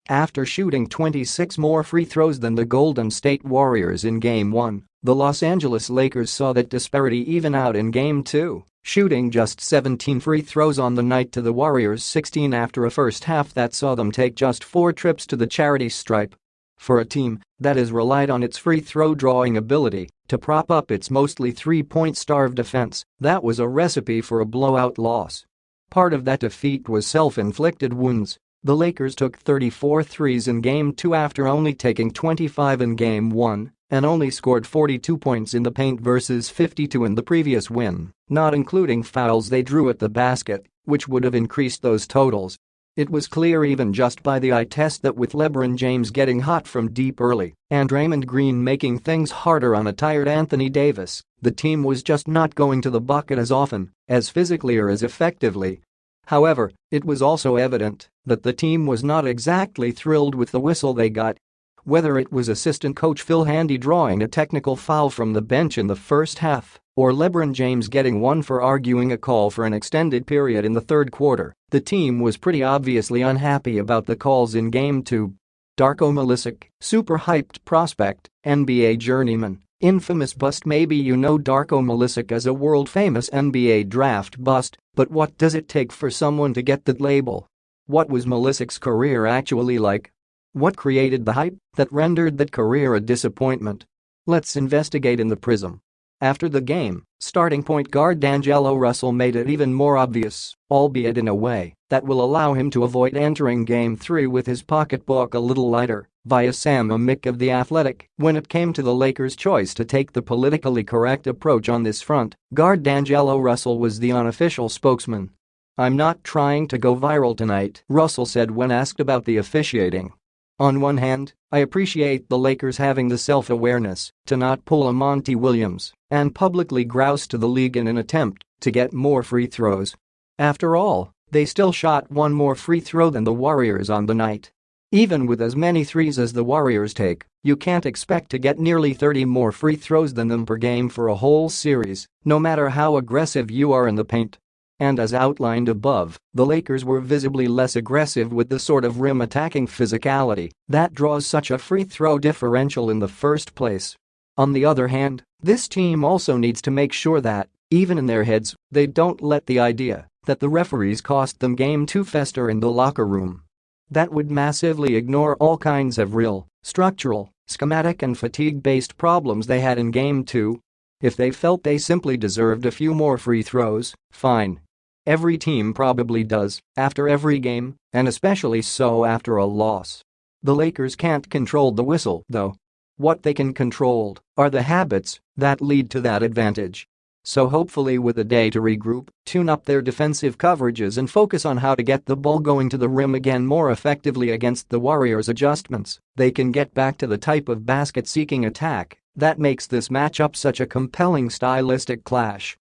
After shooting 26 more free throws than the Golden State Warriors in Game 1, the Los Angeles Lakers saw that disparity even out in Game 2, shooting just 17 free throws on the night to the Warriors' 16 after a first half that saw them take just 4 trips to the charity stripe. For a team that has relied on its free throw drawing ability to prop up its mostly three-point starved defense, that was a recipe for a blowout loss. Part of that defeat was self-inflicted wounds. The Lakers took 34 threes in Game 2 after only taking 25 in Game 1 and only scored 42 points in the paint versus 52 in the previous win, not including fouls they drew at the basket, which would have increased those totals. It was clear even just by the eye test that with LeBron James getting hot from deep early and Draymond Green making things harder on a tired Anthony Davis, the team was just not going to the bucket as often, as physically or as effectively. However, it was also evident that the team was not exactly thrilled with the whistle they got. Whether it was assistant coach Phil Handy drawing a technical foul from the bench in the first half or LeBron James getting one for arguing a call for an extended period in the third quarter, the team was pretty obviously unhappy about the calls in Game 2. Darko Milicic, super hyped prospect, NBA journeyman, infamous bust. Maybe you know Darko Milicic as a world-famous NBA draft bust, but what does it take for someone to get that label? What was Milicic's career actually like? What created the hype that rendered that career a disappointment? Let's investigate in the prism. After the game, starting point guard D'Angelo Russell made it even more obvious, albeit in a way that will allow him to avoid entering Game 3 with his pocketbook a little lighter, via Sam Amick of The Athletic. When it came to the Lakers' choice to take the politically correct approach on this front, guard D'Angelo Russell was the unofficial spokesman. "I'm not trying to go viral tonight," Russell said when asked about the officiating. "On one hand, I appreciate the Lakers having the self-awareness to not pull a Monty Williams and publicly grouse to the league in an attempt to get more free throws. After all, they still shot one more free throw than the Warriors on the night. Even with as many threes as the Warriors take, you can't expect to get nearly 30 more free throws than them per game for a whole series, no matter how aggressive you are in the paint." And as outlined above, the Lakers were visibly less aggressive with the sort of rim-attacking physicality that draws such a free throw differential in the first place. On the other hand, this team also needs to make sure that, even in their heads, they don't let the idea that the referees cost them Game 2 fester in the locker room. That would massively ignore all kinds of real, structural, schematic and fatigue-based problems they had in Game 2. If they felt they simply deserved a few more free throws, fine. Every team probably does, after every game, and especially so after a loss. The Lakers can't control the whistle, though. What they can control are the habits that lead to that advantage. So hopefully with a day to regroup, tune up their defensive coverages and focus on how to get the ball going to the rim again more effectively against the Warriors' adjustments, they can get back to the type of basket-seeking attack that makes this matchup such a compelling stylistic clash.